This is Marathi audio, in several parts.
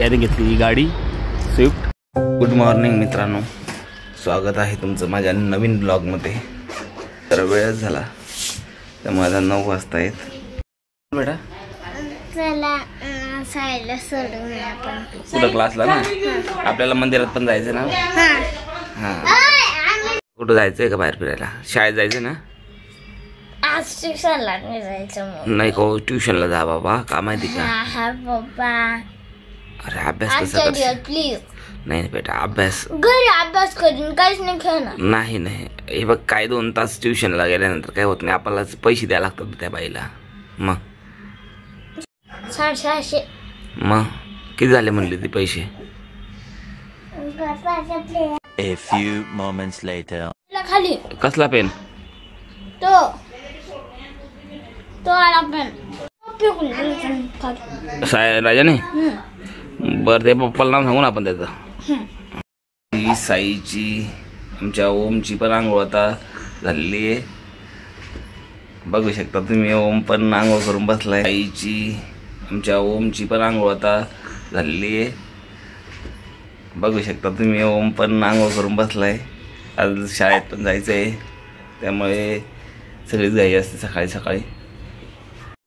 त्याने घेतली ही गाडी स्विफ्ट। गुड मॉर्निंग मित्रांनो, स्वागत आहे तुमचं माझ्या नवीन ब्लॉगमध्ये। तर वेळ झाला तर माझा 9 वाजता आहेत बेटा। चला सायला सोडून आपण कुठं क्लासला ना, आपल्याला मंदिरात पण जायचं ना। हां कुठं जायचंय का बाहेर फिरायला? शाळेत जायचं ना? आज ट्युशनला नाही जायचं मग। नाही को ट्युशनला जा बाबा, का माहिती का? हा बाबा। अरे अभ्यास कसा कर प्लीज। नाही बेटा, अभ्यास घरी अभ्यास करून काहीच नाही खेळणार। नाही नाही, हे बघ काय 2 तास ट्युशनला गेल्यानंतर काय होत नाही, आपल्याला पैसे द्यायला लागतात त्या बाईला। मग 650 मग किती झाले म्हणले ते पैसे? A few moments later. खाली कसला पेन? तो आला पेन राजाने बरं, ते पप्पाला नाव सांगू ना आपण त्याचं। ही साईची आमच्या ओमची पण आंघोळ आता झालेली आहे, बघू शकता तुम्ही। ओम पण आंघोळ करून बसलाय। साईची आमच्या ओमची पण आंघोळ आता झालेली आहे, बघू शकता तुम्ही। ओम पण आंघोळ करून बसलाय, आज शाळेत पण जायचं आहे त्यामुळे सगळीच घाई असते सकाळी सकाळी।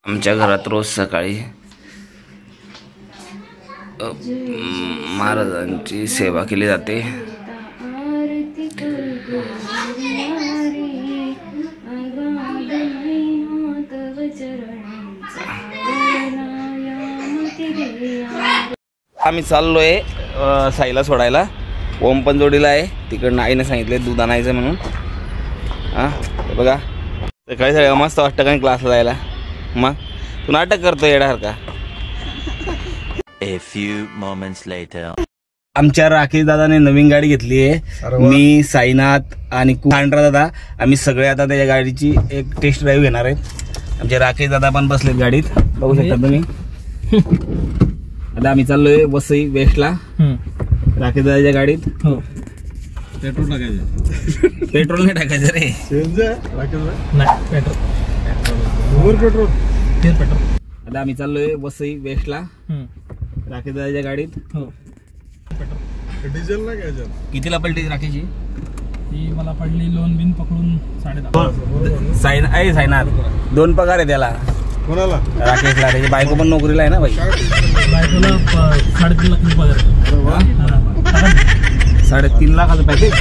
आमच्या घरात रोज सकाळी महाराजांची सेवा केली जाते। आम्ही चाललोय साईला सोडायला। ओम पण जोडीला आहे, तिकडनं आईने सांगितले दूध आणायचं म्हणून। हां बघा, सकाळी सगळं मस्त वाटतं का क्लासला जायला। मग तू नाटक करतो येण्यासारखा। A few moments later. आमच्या राकेश दादाने नवीन गाडी घेतली आहे। मी, साईनाथ आणि खांडरा दादा आम्ही सगळे आता त्या गाडीची एक टेस्ट ड्राईव्ह घेणार आहेत। आमचे राकेश दादा पण बसलेत गाडीत, बघू शकता तुम्ही। आता आम्ही चाललोय वसई वेस्टला राकेश दादाच्या गाडीत। पेट्रोल टाकायचं? पेट्रोल नाही टाकायचं रे, पेट्रोल। आता आम्ही चाललोय वसई वेस्टला राकेश दादाच्या गाडीत। डिझेल नाही घ्यायचं? कितीला पलटी राकेशची? ती मला पडली लोन बिन पकडून 10.5. साईनाथ 2 पगार आहे त्याला। कोणाला? राकेशला। त्याची बायको पण नोकरीला आहे ना बाई। बायकोला 3.5 लाख पगार आहे। 3.5 लाखाचं पॅकेज?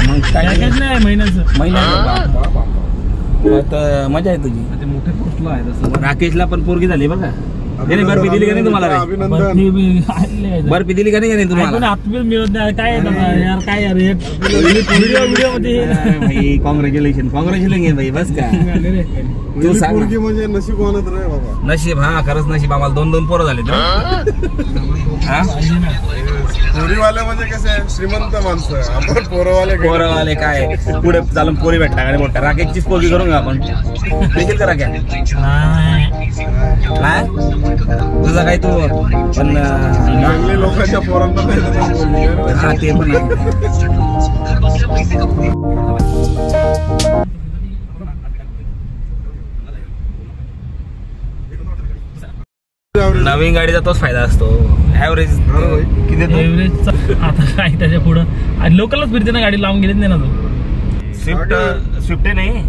मग काय नाही, महिन्याचं। तर मजा आहे तुझी। ते मोठे पोस्टला आहे तसं। राकेशला पण पोरगी झाली बघा। त्याने बर्फी दिली का नाही तुम्हाला? बर्फी दिली का नाही तुम्हाला? मिळत नाही काय यार, काय यार व्हिडिओ मध्ये भाई कॉंग्रॅच्युलेशन भाई। बस का तू सांग म्हणजे नशीब आणत रे बाबा। नशीब? हा खरंच नशीब। आम्हाला 2 पोरं झाले। पोरीवाले म्हणजे कसे श्रीमंत माणसं, आपण पोरवाले काय पुढे चालून पोरी भेटता आणि मोठ्या राकेशचीच पोरगी करून का आपण? देखील करा क्या? तुझा काय तू पण लोकांच्या पोरांना हा ते पण नवीन गाडीचा तोच फायदा असतो। ऍव्हरेज किती? ऍव्हरेज आता काय त्याच्या पुढं लोकलच फिरते ना गाडी, लावून गेलीच नाही ना तू। स्विफ्ट नाही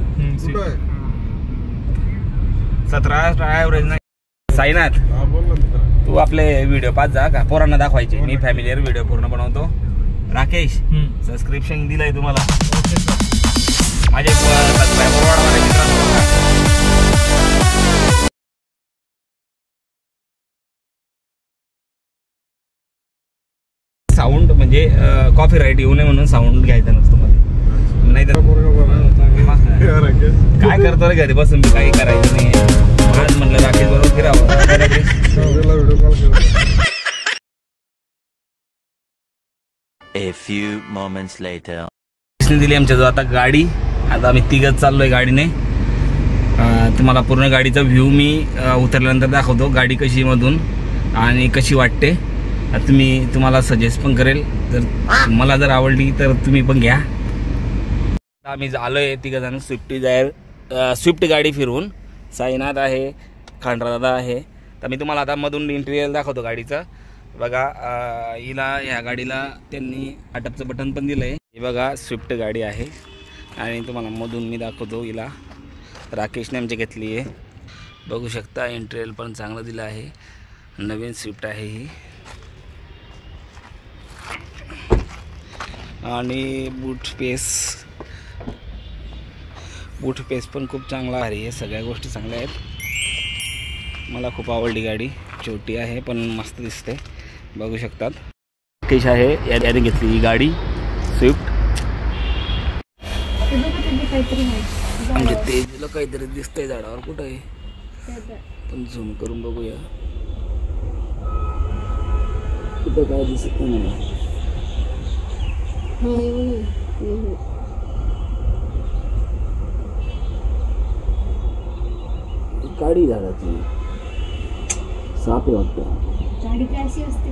17 ऍव्हरेज नाही। साईनाथ तू आपले व्हिडिओ पाच जा का, पोरांना दाखवायचे। मी फॅमिलीवर व्हिडिओ पूर्ण बनवतो। राकेश सबस्क्रिप्शन दिलंय तुम्हाला माझे साऊंड म्हणजे कॉपी राईट येऊ नये म्हणून साऊंड घ्यायचा नसतो मध्ये, नाही तर काय करतो रे घरी बसून काही करायचं नाही। आज म्हणलं राकेश बरोबर फिरावं। A few moments later. दिली आमच्या जो आता गाडी। आता आम्ही 3घच चाललोय गाडीने। तुम्हाला पूर्ण गाडीचा व्ह्यू मी उतरल्यानंतर दाखवतो, गाडी कशी मधून आणि कशी वाटते। तुम्हाला सजेस्ट पण करेल, जर मला जर आवडली तर तुम्ही पण घ्या। आम्ही आलोय 3 जण स्विफ्ट गाडी फिरून। साईनाथ आहे, खांडरा दादा आहे। तर मी तुम्हाला आता मधून इंटेरियर दाखवतो गाडीचं। बघा हिला ह्या गाडीला त्यांनी अटपचं बटन पण दिलं आहे. ही बघा स्विफ्ट गाडी आहे आणि तुम्हाला मधून मी दाखवतो. हिला राकेशने आमची घेतली आहे. बघू शकता इंटेरियर पण चांगलं दिलं आहे. नवीन स्विफ्ट आहे ही. आणि बूट पेस पण खूप चांगला आहे. हे सगळ्या गोष्टी चांगल्या आहेत. मला खूप आवडली गाडी. छोटी आहे पण मस्त दिसते. बघू शकतात राकेश आहे याने घेतली ही गाडी स्विफ्ट. म्हणजे तेजला काहीतरी दिसतंय झाडावर. कुठं आहे पण झूम करून बघूया. कुठं काय दिसत नाही मला. गाडी झाडाची साप आहे वाटतं. गाडी काय अशी असते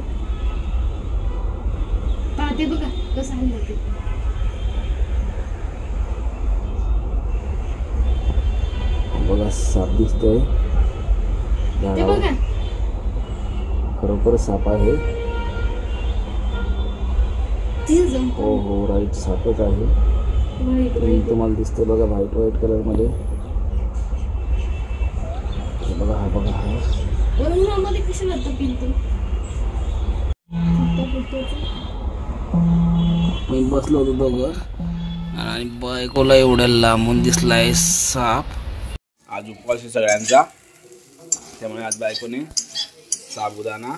पाहते बघा कसं आली होती. बघा साप दिसतोय झाडावर. खरोखर साप आहे. हो हो राईट सापच आहे. तुम्हाला दिसतंय बघा व्हाईट कलर मध्ये. बघा हा बघा हा मी बसलो होतो दोघं आणि बायकोला एवढ्या लांबून दिसलाय साप. आज उपवास सगळ्यांचा त्यामुळे आज बायकोने साबुदाणा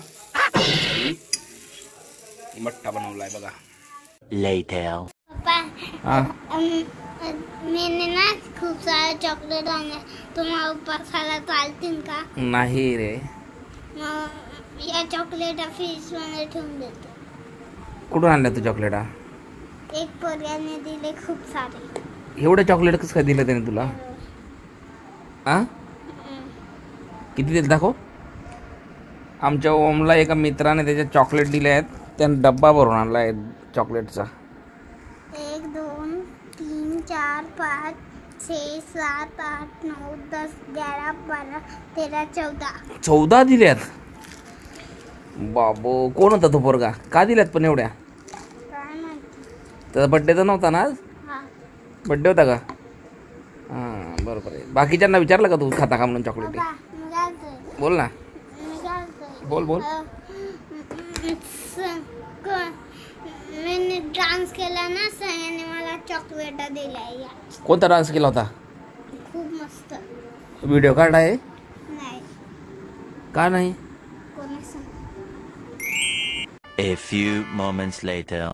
आणि मठ्ठा बनवलाय बघा. Later. पप्पा मैंने ना खूप सारे चॉकलेट आणले. तुम्हाला उपवासाला चालतील का? नाही रे. या चॉकलेट फ्रीज मध्ये ठेवून देतो. कुठून आणल्या तू चॉकलेटा? एक पोर्याने दिले खूप सारे. एवढे चॉकलेट कसं काय दिलं त्याने तुला? आ किती दिले दाखव. आमच्या ओमला एका मित्राने त्याच्या चॉकलेट दिले आहेत. त्याने डब्बा भरून आणला आहे चॉकलेटचा. 1 2 3 4 5 6 7 8 9 10 11 12 13 14 दिल्यात. बाबो कोण होता तो पोरगा? का दिल्यात पण एवढ्या? काय माहिती. त्याचा बड्डे तर नव्हता ना आज? हा बड्डे होता का? हां बरोबर आहे. बाकीच्यांना विचारलं का तू खाता का म्हणून चॉकलेट? मी काय करतोय? बोल ना. मी काय करतोय? बोल मैंने डान्स केला ना सयाने मला चॉकलेट दिल्या. कोणता डान्स केला होता? खूप मस्त. व्हिडिओ काढ आहे? नाही का नाही? कोणी सांग. A few moments later.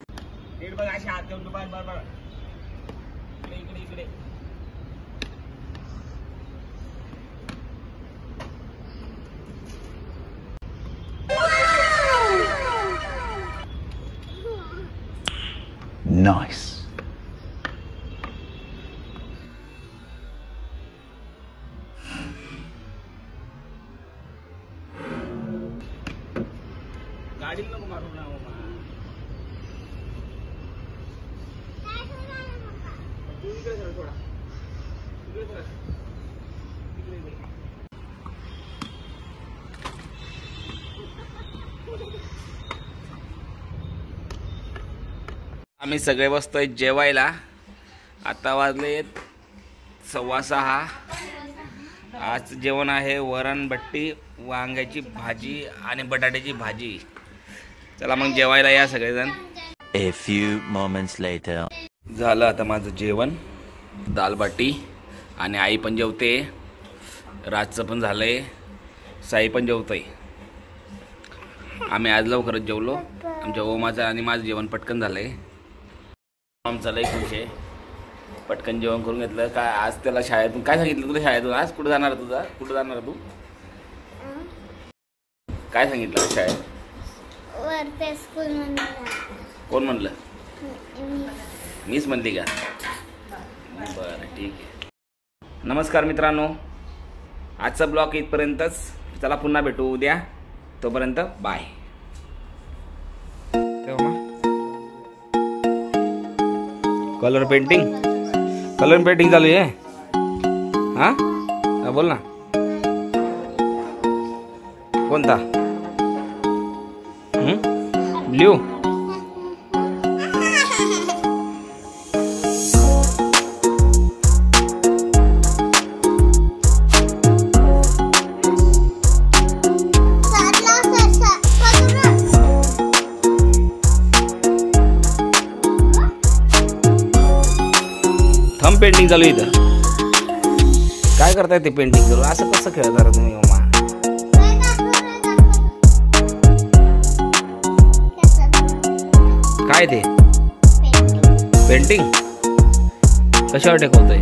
Nice. आम्ही सगळे बसतोय जेवायला. आता वाजले 6:15. आज जेवण आहे वरण बट्टी, वांग्याची भाजी आणि बटाट्याची भाजी. चला मग जेवायला या सगळेजण. A few moments later. झालं आता माझं जेवण. दाल बाटी आणि आई पण जेवते. रातचं पण झालंय. साई पण जेवतोय. आम्ही आज लवकरच जेवलो. आमच्या ओमाचं आणि माझं जेवण पटकन झालंय. आमचं लय खुश आहे. पटकन जेवण करून घेतलं. काय आज त्याला शाळेतून काय सांगितलं तुला? शाळेतून आज कुठं जाणार तुझा? कुठं जाणार तू? काय सांगितलं शाळेत? वरते स्कूल मध्ये. कोण म्हणलं? मीच म्हणली का? बरं ठीक आहे. नमस्कार मित्रांनो, आजचा ब्लॉग इथपर्यंतच. चला पुन्हा भेटू उद्या. तोपर्यंत बाय. कलर पेंटिंग चालू आहे. हां बोल ना. कोणता? लिहू. थंब पेंटिंग चालू आहे इथं. काय करताय ते पेंटिंग करू? असं कसं खेळता रे तुम्ही मामा? काय ते पेंटिंग कशावर टेकवताय?